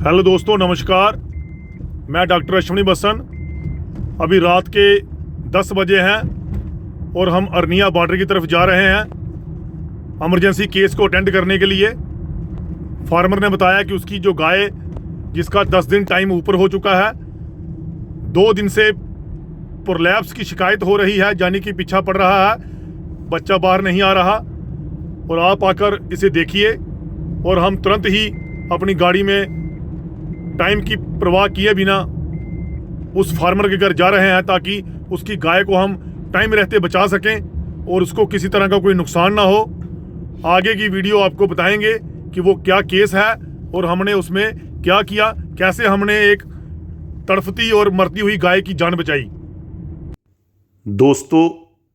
Hello दोस्तों, नमस्कार। मैं डॉक्टर अश्विनी बसन। अभी रात के 10 बजे हैं और हम अरनिया बॉर्डर की तरफ जा रहे हैं इमरजेंसी केस को अटेंड करने के लिए। फार्मर ने बताया कि उसकी जो गाय, जिसका 10 दिन टाइम ऊपर हो चुका है, 2 दिन से प्रोलैप्स की शिकायत हो रही है, यानी कि पीछा पड़ रहा है, बच्चा बाहर नहीं आ रहा। और आप आकर इसे देखिए। और हम तुरंत ही अपनी गाड़ी में टाइम की परवाह किए बिना उस फार्मर के घर जा रहे हैं, ताकि उसकी गाय को हम टाइम रहते बचा सकें और उसको किसी तरह का कोई नुकसान ना हो। आगे की वीडियो आपको बताएंगे कि वो क्या केस है और हमने उसमें क्या किया, कैसे हमने एक तड़फती और मरती हुई गाय की जान बचाई। दोस्तों,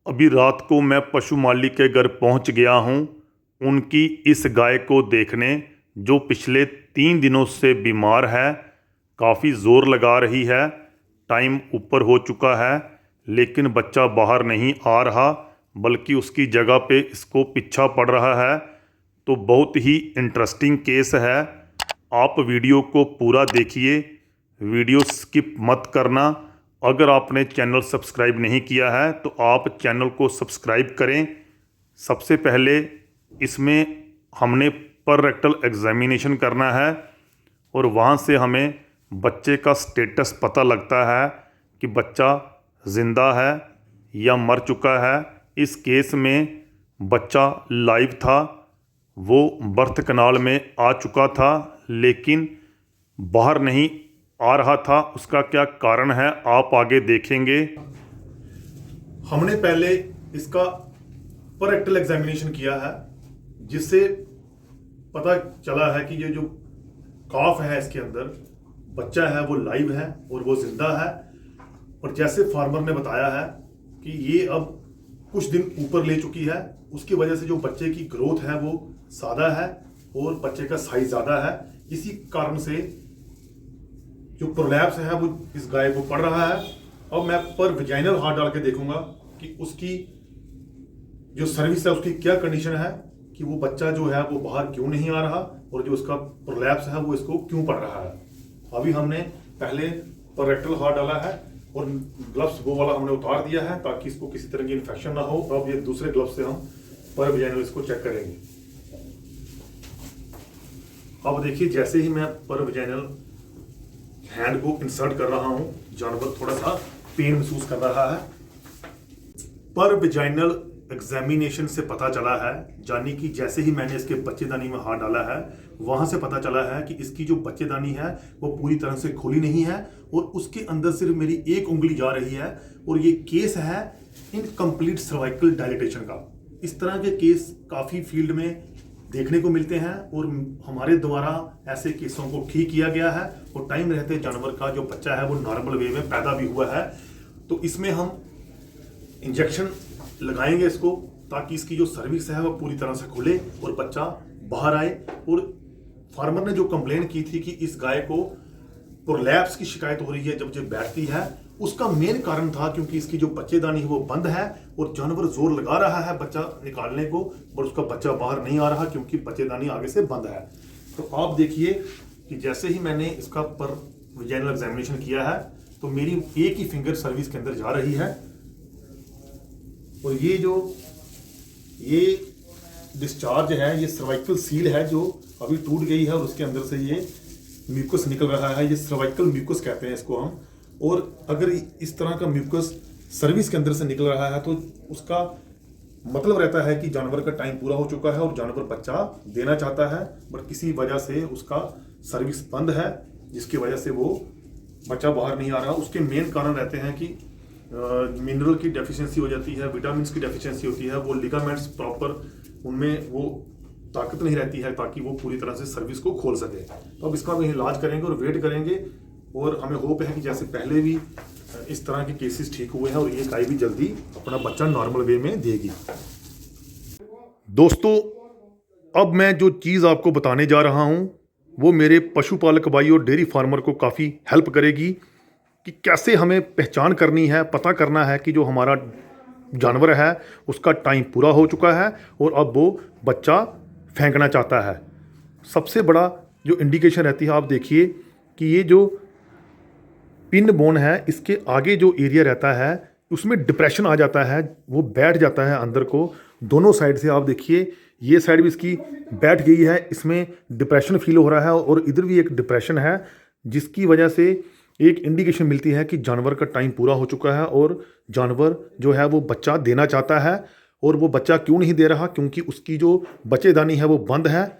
अभी रात को मैं पशु मालिक के घर पहुंच गया हूं, उनकी इस गाय को देखने, जो पिछले 3 दिनों से बीमार है, काफ़ी ज़ोर लगा रही है। टाइम ऊपर हो चुका है लेकिन बच्चा बाहर नहीं आ रहा, बल्कि उसकी जगह पे इसको पीछा पड़ रहा है। तो बहुत ही इंटरेस्टिंग केस है। आप वीडियो को पूरा देखिए, वीडियो स्किप मत करना। अगर आपने चैनल सब्सक्राइब नहीं किया है तो आप चैनल को सब्सक्राइब करें। सबसे पहले इसमें हमने पर रेक्टल एग्जामिनेशन करना है और वहाँ से हमें बच्चे का स्टेटस पता लगता है कि बच्चा ज़िंदा है या मर चुका है। इस केस में बच्चा लाइव था, वो बर्थ कनाल में आ चुका था लेकिन बाहर नहीं आ रहा था। उसका क्या कारण है आप आगे देखेंगे। हमने पहले इसका पर रेक्टल एग्जामिनेशन किया है, जिससे पता चला है कि ये जो काफ है, इसके अंदर बच्चा है, वो लाइव है और वो जिंदा है। और जैसे फार्मर ने बताया है कि ये अब कुछ दिन ऊपर ले चुकी है, उसकी वजह से जो बच्चे की ग्रोथ है वो सादा है और बच्चे का साइज ज़्यादा है। इसी कारण से जो प्रोलैप्स है वो इस गाय को पड़ रहा है। अब मैं पर वेजाइनल हाथ डाल के देखूंगा कि उसकी जो सर्विस है उसकी क्या कंडीशन है, कि वो बच्चा जो है वो बाहर क्यों नहीं आ रहा और जो उसका प्रोलैप्स है वो इसको क्यों पड़ रहा है। अभी हमने पहले पर रेक्टल हार्ट डाला है और ग्लव्स वो वाला हमने उतार दिया है ताकि इसको किसी तरह की इन्फेक्शन ना हो। अब ये दूसरे ग्लव्स से हम पर वेजाइनल इसको चेक करेंगे। अब देखिए, जैसे ही मैं पर वेजाइनल हैंड को इंसर्ट कर रहा हूं, जानवर थोड़ा सा पेन महसूस कर रहा है। पर वेजाइनल एग्जामिनेशन से पता चला है, यानी कि जैसे ही मैंने इसके बच्चेदानी में हाथ डाला है, वहां से पता चला है कि इसकी जो बच्चेदानी है वो पूरी तरह से खुली नहीं है और उसके अंदर सिर्फ मेरी एक उंगली जा रही है। और ये केस है इनकम्प्लीट सर्वाइकल डायलिटेशन का। इस तरह के केस काफ़ी फील्ड में देखने को मिलते हैं और हमारे द्वारा ऐसे केसों को ठीक किया गया है और टाइम रहते जानवर का जो बच्चा है वो नॉर्मल वे में पैदा भी हुआ है। तो इसमें हम इंजेक्शन लगाएंगे इसको, ताकि इसकी जो सर्विस है वो पूरी तरह से खुले और बच्चा बाहर आए। और फार्मर ने जो कंप्लेन की थी कि इस गाय को प्रोलैप्स की शिकायत हो रही है जब जब बैठती है, उसका मेन कारण था क्योंकि इसकी जो बच्चेदानी है वो बंद है और जानवर जोर लगा रहा है बच्चा निकालने को, और उसका बच्चा बाहर नहीं आ रहा क्योंकि बच्चेदानी आगे से बंद है। तो आप देखिए कि जैसे ही मैंने इसका पर वेजाइनल एग्जामिनेशन किया है तो मेरी एक ही फिंगर सर्विस के अंदर जा रही है और ये डिस्चार्ज है, ये सर्वाइकल सील है जो अभी टूट गई है और उसके अंदर से ये म्यूकस निकल रहा है। ये सर्वाइकल म्यूकस कहते हैं इसको हम। और अगर इस तरह का म्यूकस सर्विस के अंदर से निकल रहा है तो उसका मतलब रहता है कि जानवर का टाइम पूरा हो चुका है और जानवर बच्चा देना चाहता है, बट किसी वजह से उसका सर्विस बंद है, जिसकी वजह से वो बच्चा बाहर नहीं आ रहा। उसके मेन कारण रहते हैं कि मिनरल की डेफिशिएंसी हो जाती है, विटामिन्स की डेफिशिएंसी होती है, वो लिगामेंट्स प्रॉपर उनमें वो ताकत नहीं रहती है ताकि वो पूरी तरह से सर्विस को खोल सके। तो अब इसका हम इलाज करेंगे और वेट करेंगे और हमें होप है कि जैसे पहले भी इस तरह के केसेस ठीक हुए हैं और ये गाय भी जल्दी अपना बच्चा नॉर्मल वे में देगी। दोस्तों, अब मैं जो चीज़ आपको बताने जा रहा हूँ वो मेरे पशुपालक भाई और डेयरी फार्मर को काफ़ी हेल्प करेगी कि कैसे हमें पहचान करनी है, पता करना है कि जो हमारा जानवर है उसका टाइम पूरा हो चुका है और अब वो बच्चा फेंकना चाहता है। सबसे बड़ा जो इंडिकेशन रहती है, आप देखिए कि ये जो पिन बोन है, इसके आगे जो एरिया रहता है उसमें डिप्रेशन आ जाता है, वो बैठ जाता है अंदर को। दोनों साइड से आप देखिए, ये साइड भी इसकी बैठ गई है, इसमें डिप्रेशन फील हो रहा है और इधर भी एक डिप्रेशन है, जिसकी वजह से एक इंडिकेशन मिलती है कि जानवर का टाइम पूरा हो चुका है और जानवर जो है वो बच्चा देना चाहता है। और वो बच्चा क्यों नहीं दे रहा? क्योंकि उसकी जो बच्चेदानी है वो बंद है,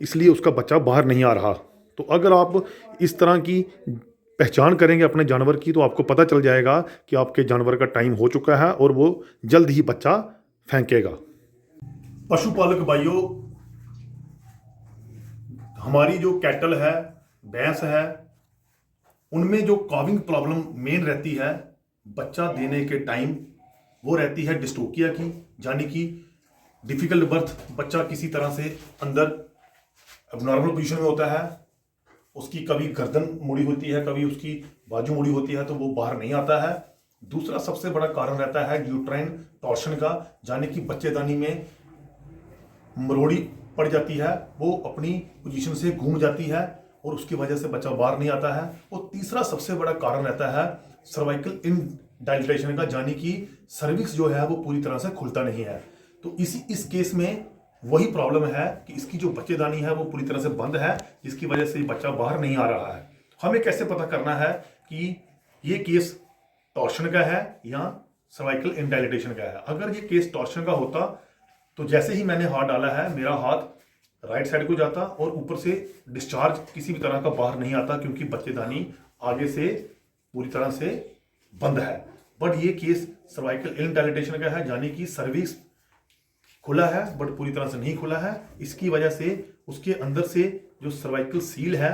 इसलिए उसका बच्चा बाहर नहीं आ रहा। तो अगर आप इस तरह की पहचान करेंगे अपने जानवर की, तो आपको पता चल जाएगा कि आपके जानवर का टाइम हो चुका है और वो जल्द ही बच्चा फेंकेगा। पशुपालक भाइयों, हमारी जो कैटल है, भैंस है, उनमें जो काविंग प्रॉब्लम मेन रहती है बच्चा देने के टाइम, वो रहती है डिस्टोकिया की, यानी कि डिफिकल्ट बर्थ। बच्चा किसी तरह से अंदर एबनॉर्मल पोजीशन में होता है, उसकी कभी गर्दन मुड़ी होती है, कभी उसकी बाजू मुड़ी होती है, तो वो बाहर नहीं आता है। दूसरा सबसे बड़ा कारण रहता है यूट्राइन टॉर्शन का, यानी कि बच्चेदानी में मरोड़ी पड़ जाती है, वो अपनी पोजीशन से घूम जाती है और उसकी वजह से बच्चा बाहर नहीं आता है। और तीसरा सबसे बड़ा कारण रहता है सर्वाइकल इनडाइलेशन का, यानी कि सर्विक्स जो है वो पूरी तरह से खुलता नहीं है। तो इस केस में वही प्रॉब्लम है कि इसकी जो बच्चेदानी है वो पूरी तरह से बंद है, जिसकी वजह से बच्चा बाहर नहीं आ रहा है। हमें कैसे पता करना है कि ये केस टॉर्शन का है या सर्वाइकल इनडाइलेशन का है? अगर ये केस टॉर्शन का होता तो जैसे ही मैंने हाथ डाला है, मेरा हाथ राइट साइड को जाता और ऊपर से डिस्चार्ज किसी भी तरह का बाहर नहीं आता, क्योंकि बच्चेदानी आगे से पूरी तरह से बंद है। बट ये केस सर्वाइकल इनडाइलेशन का है, यानी कि सर्विक्स खुला है बट पूरी तरह से नहीं खुला है। इसकी वजह से उसके अंदर से जो सर्वाइकल सील है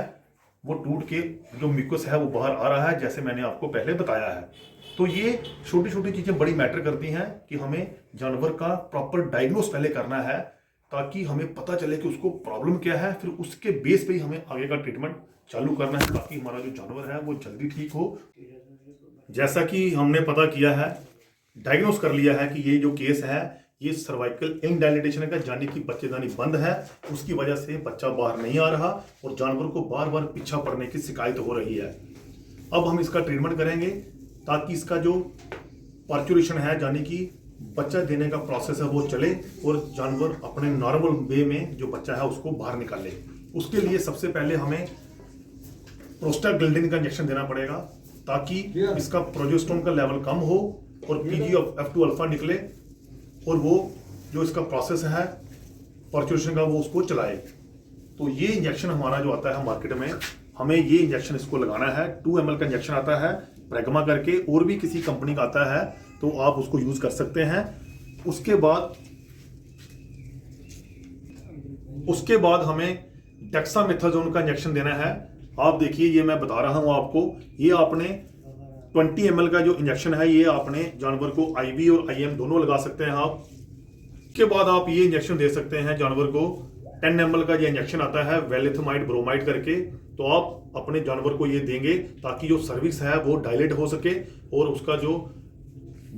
वो टूट के जो म्यूकस है वो बाहर आ रहा है, जैसे मैंने आपको पहले बताया है। तो ये छोटी छोटी चीज़ें बड़ी मैटर करती हैं कि हमें जानवर का प्रॉपर डायग्नोस पहले करना है, ताकि हमें पता चले कि उसको प्रॉब्लम क्या है, फिर उसके बेस पे ही हमें आगे का ट्रीटमेंट चालू करना है, ताकि हमारा जो जानवर है वो जल्दी ठीक हो। जैसा कि हमने पता किया है, डायग्नोस कर लिया है कि ये जो केस है ये सर्वाइकल इनडाइलेशन का, यानी कि बच्चेदानी बंद है, उसकी वजह से बच्चा बाहर नहीं आ रहा और जानवर को बार बार पीछा पड़ने की शिकायत हो रही है। अब हम इसका ट्रीटमेंट करेंगे ताकि इसका जो पार्चुरेशन है, यानी कि बच्चा देने का प्रोसेस है, वो चले और जानवर अपने नॉर्मल वे में जो बच्चा है उसको बाहर निकाले। उसके लिए सबसे पहले हमें प्रोस्टाग्लैंडिन का इंजेक्शन देना पड़ेगा, ताकि इसका प्रोजेस्टेरोन का लेवल कम हो और PGF2 अल्फा निकले और वो जो इसका प्रोसेस है पार्चुरेशन का वो उसको चलाए। तो ये इंजेक्शन हमारा जो आता है मार्केट में, हमें ये इंजेक्शन इसको लगाना है। 2 ml का इंजेक्शन आता है प्रेगमा करके, और भी किसी कंपनी का आता है तो आप उसको यूज कर सकते हैं। उसके बाद हमें डेक्सामेथासोन का इंजेक्शन देना है। आप देखिए, ये मैं बता रहा हूं आपको, ये आपने 20 ml का जो इंजेक्शन है ये आपने जानवर को IV और IM दोनों लगा सकते हैं आप। के बाद आप ये इंजेक्शन दे सकते हैं जानवर को 10 ml का ये इंजेक्शन आता है वेलिथमाइड ब्रोमाइड करके, तो आप अपने जानवर को ये देंगे ताकि जो सर्विक्स है वो डायलेट हो सके और उसका जो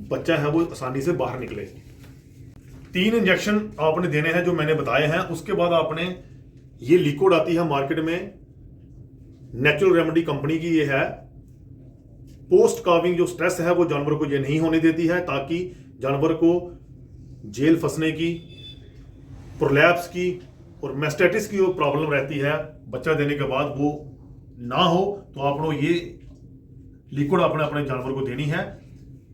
बच्चा है वो आसानी से बाहर निकले। 3 इंजेक्शन आपने देने हैं जो मैंने बताए हैं। उसके बाद आपने ये लिक्विड आती है मार्केट में, नेचुरल रेमेडी कंपनी की ये है। पोस्ट काविंग जो स्ट्रेस है वो जानवर को ये नहीं होने देती है, ताकि जानवर को जेल फंसने की, प्रोलैप्स की और मैस्टाइटिस की जो प्रॉब्लम रहती है बच्चा देने के बाद वो ना हो। तो आपको ये लिक्विड आपने अपने जानवर को देनी है।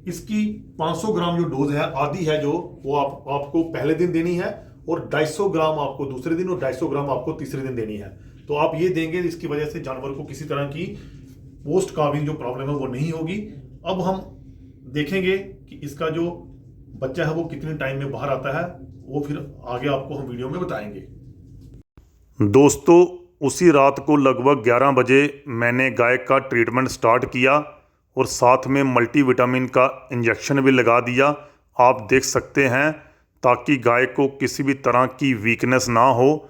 इसकी 500 ग्राम जो डोज है आधी है जो वो आपको पहले दिन देनी है और 250 ग्राम आपको दूसरे दिन और 250 ग्राम आपको तीसरे दिन देनी है। तो आप ये देंगे, इसकी वजह से जानवर को किसी तरह की पोस्ट काविंग जो प्रॉब्लम है वो नहीं होगी। अब हम देखेंगे कि इसका जो बच्चा है वो कितने टाइम में बाहर आता है, वो फिर आगे आपको हम वीडियो में बताएंगे। दोस्तों, उसी रात को लगभग 11 बजे मैंने गाय का ट्रीटमेंट स्टार्ट किया और साथ में मल्टीविटामिन का इंजेक्शन भी लगा दिया। आप देख सकते हैं, ताकि गाय को किसी भी तरह की वीकनेस ना हो।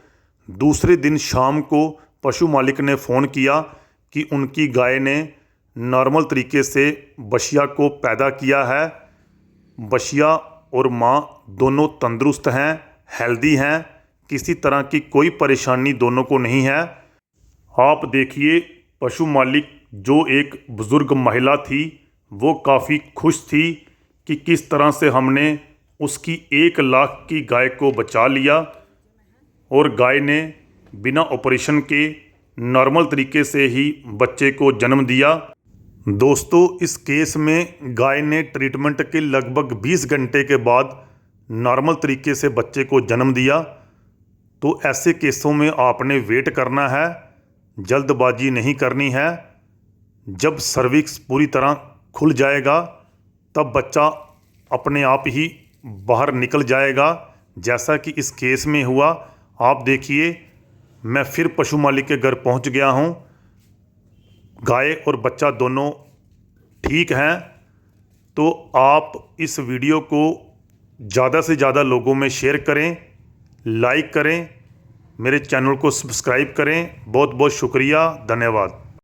दूसरे दिन शाम को पशु मालिक ने फ़ोन किया कि उनकी गाय ने नॉर्मल तरीके से बछिया को पैदा किया है। बछिया और माँ दोनों तंदुरुस्त हैं, हेल्दी हैं, किसी तरह की कोई परेशानी दोनों को नहीं है। आप देखिए, पशु मालिक जो एक बुज़ुर्ग महिला थी वो काफ़ी खुश थी कि किस तरह से हमने उसकी 1 लाख की गाय को बचा लिया और गाय ने बिना ऑपरेशन के नॉर्मल तरीके से ही बच्चे को जन्म दिया। दोस्तों, इस केस में गाय ने ट्रीटमेंट के लगभग 20 घंटे के बाद नॉर्मल तरीके से बच्चे को जन्म दिया। तो ऐसे केसों में आपने वेट करना है, जल्दबाजी नहीं करनी है। जब सर्विक्स पूरी तरह खुल जाएगा तब बच्चा अपने आप ही बाहर निकल जाएगा, जैसा कि इस केस में हुआ। आप देखिए, मैं फिर पशु मालिक के घर पहुंच गया हूं। गाय और बच्चा दोनों ठीक हैं। तो आप इस वीडियो को ज़्यादा से ज़्यादा लोगों में शेयर करें, लाइक करें, मेरे चैनल को सब्सक्राइब करें। बहुत बहुत शुक्रिया, धन्यवाद।